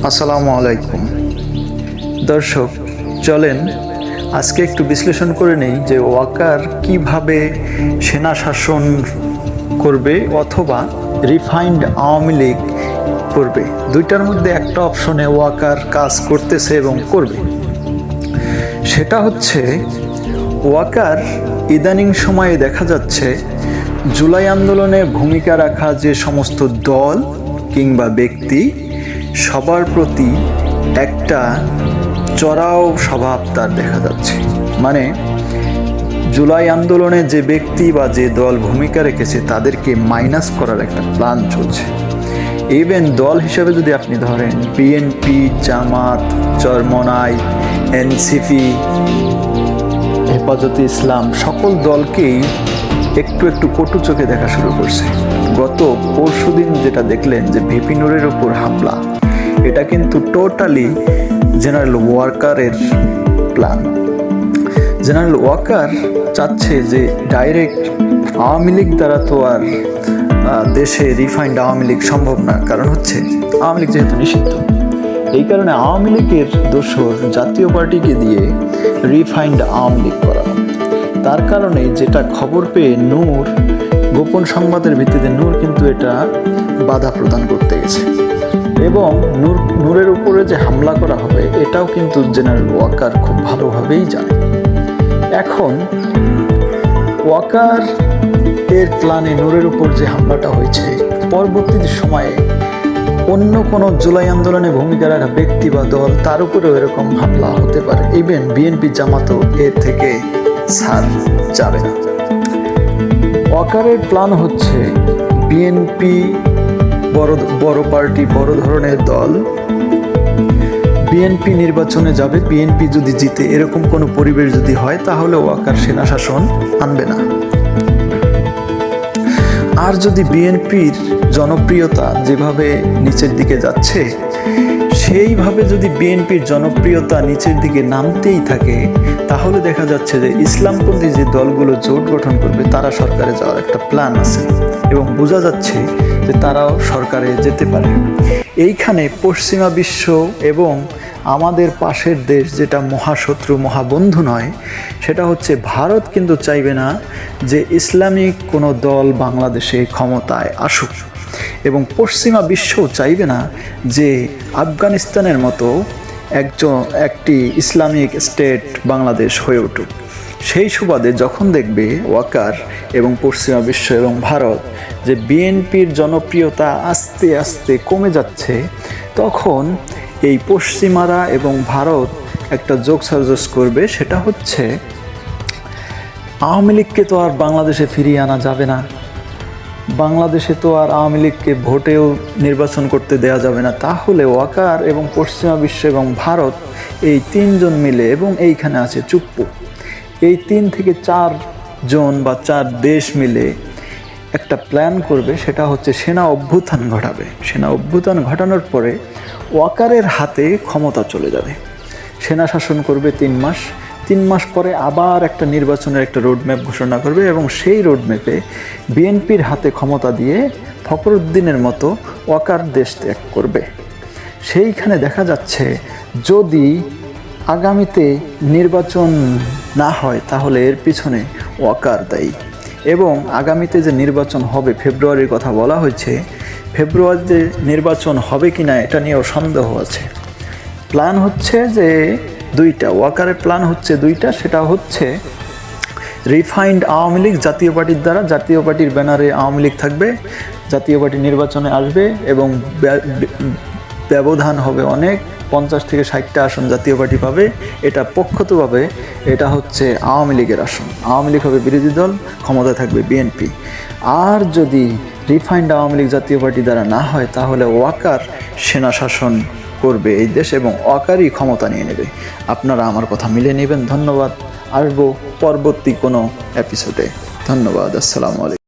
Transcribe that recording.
আসসালামু আলাইকুম দর্শক, চলেন আজকে একটু বিশ্লেষণ করে নেই যে ওয়াকার কিভাবে সেনা শাসন করবে অথবা রিফাইন্ড আওয়ামী লীগ করবে। দুইটার মধ্যে একটা অপশনে ওয়াকার কাজ করতেছে এবং করবে। সেটা হচ্ছে ওয়াকার ইদানিং সময়ে দেখা যাচ্ছে জুলাই আন্দোলনে ভূমিকা রাখা যে সমস্ত দল কিংবা ব্যক্তি সবার প্রতি একটা চড়াও স্বভাব তার দেখা যাচ্ছে। মানে জুলাই আন্দোলনে যে ব্যক্তি বা যে দল ভূমিকা রেখেছে তাদেরকে মাইনাস করার একটা প্ল্যান চলছে। ইভেন দল হিসেবে যদি আপনি ধরেন বিএনপি, জামাত, চরমনাই, এনসিপি, হেফাজতে ইসলাম, সকল দলকেই একটু একটু কটু চোখে দেখা শুরু করছে। গত পরশুদিন যেটা দেখলেন যে ভিপি নুরের উপর হামলা, এটা কিন্তু টোটালি জেনারেল ওয়াকারের প্ল্যান। জেনারেল ওয়াকার চাচ্ছে যে ডাইরেক্ট আওয়ামী লীগ দ্বারা তো আর দেশে রিফাইন্ড আওয়ামী লীগ সম্ভব না, কারণ হচ্ছে আওয়ামী লীগ যেহেতু নিষিদ্ধ। এই কারণে আওয়ামী লীগের দোসর জাতীয় পার্টিকে দিয়ে রিফাইন্ড আওয়ামী লীগ করানো। তার কারণে যেটা খবর পেয়ে নূর, গোপন সংবাদের ভিত্তিতে নূর কিন্তু এটা বাধা প্রদান করতে গেছে এবং নূরের উপরে যে হামলা করা হবে এটাও কিন্তু জেনারেল ওয়াকার খুব ভালোভাবেই জানে। এখন ওয়াকার এর প্ল্যানে নূরের উপর যে হামলাটা হয়েছে, পরবর্তী সময়ে অন্য কোনো জুলাই আন্দোলনে ভূমিকা রাখা ব্যক্তি বা দল তার উপরেও এরকম হামলা হতে পারে। ইভেন বিএনপি, জামাতও এর থেকে ছাড় যাবে না। ওয়াকারের প্ল্যান হচ্ছে বিএনপি বড় পার্টি, বড় ধরনের দল, বিএনপি নির্বাচনে যাবে। বিএনপি যদি জিতে এরকম কোনো পরিবেশ যদি হয় তাহলে ওয়াকার সেনা শাসন আনবে না। আর যদি বিএনপির জনপ্রিয়তা যেভাবে নিচের দিকে যাচ্ছে, সেইভাবে যদি বিএনপির জনপ্রিয়তা নিচের দিকে নামতেই থাকে তাহলে দেখা যাচ্ছে যে ইসলামপন্থী যে দলগুলো জোট গঠন করবে তারা সরকারে যাওয়ার একটা প্ল্যান আছে এবং বোঝা যাচ্ছে যে তারাও সরকারে যেতে পারে। এইখানে পশ্চিমা বিশ্ব এবং আমাদের পাশের দেশ যেটা মহাশত্রু, মহাবন্ধু নয়, সেটা হচ্ছে ভারত কিন্তু চাইবে না যে ইসলামিক কোনো দল বাংলাদেশে ক্ষমতায় আসুক এবং পশ্চিমা বিশ্বও চাইবে না যে আফগানিস্তানের মতো একটি ইসলামিক স্টেট বাংলাদেশ হয়ে উঠুক। সেই সুবাদে যখন দেখবে ওয়াকার এবং পশ্চিমা বিশ্ব এবং ভারত যে বিএনপির জনপ্রিয়তা আস্তে আস্তে কমে যাচ্ছে, তখন এই পশ্চিমারা এবং ভারত একটা যোগসাজশ করবে। সেটা হচ্ছে আওয়ামী লীগকে তো আর বাংলাদেশে ফিরিয়ে আনা যাবে না, বাংলাদেশে তো আর আওয়ামী লীগকে ভোটেও নির্বাচন করতে দেওয়া যাবে না। তাহলে ওয়াকার এবং পশ্চিমা বিশ্ব এবং ভারত এই তিনজন মিলে, এবং এইখানে আছে চুপ্পু, এই 3 থেকে 4 জন বা 4 দেশ মিলে একটা প্ল্যান করবে। সেটা হচ্ছে সেনা অভ্যুত্থান ঘটাবে। সেনা অভ্যুত্থান ঘটানোর পরে ওয়াকারের হাতে ক্ষমতা চলে যাবে। সেনা শাসন করবে 3 মাস। 3 মাস পরে আবার একটা নির্বাচনের একটা রোডম্যাপ ঘোষণা করবে এবং সেই রোডম্যাপে বিএনপির হাতে ক্ষমতা দিয়ে ফখরুদ্দিনের মতো ওয়াকার দেশ ত্যাগ করবে। সেইখানে দেখা যাচ্ছে যদি আগামীতে নির্বাচন না হয় তাহলে এর পিছনে ওয়াকার দায়ী। এবং আগামীতে যে নির্বাচন হবে, ফেব্রুয়ারির কথা বলা হয়েছে, ফেব্রুয়ারিতে নির্বাচন হবে কি না এটা নিয়েও সন্দেহ আছে। প্ল্যান হচ্ছে যে 2টা, ওয়াকারের প্ল্যান হচ্ছে 2টা। সেটা হচ্ছে রিফাইন্ড আওয়ামী লীগ জাতীয় পার্টির দ্বারা, জাতীয় পার্টির ব্যানারে আওয়ামী লীগ থাকবে, জাতীয় পার্টি নির্বাচনে আসবে এবং ব্যবধান হবে অনেক, 50 থেকে 60টা আসন জাতীয় পার্টি পাবে। এটা পক্ষতভাবে এটা হচ্ছে আওয়ামী লীগের আসন। আওয়ামী লীগ হবে বিরোধী দল, ক্ষমতায় থাকবে বিএনপি। আর যদি রিফাইন্ড আওয়ামী লীগ জাতীয় পার্টি দ্বারা না হয় তাহলে ওয়াকার সেনা শাসন করবে এই দেশ এবং ওয়াকারই ক্ষমতা নিয়ে নেবে। আপনারা আমার কথা মিলে নেবেন। ধন্যবাদ। আসবো পরবর্তী কোনো এপিসোডে। ধন্যবাদ। আসসালামু আলাইকুম।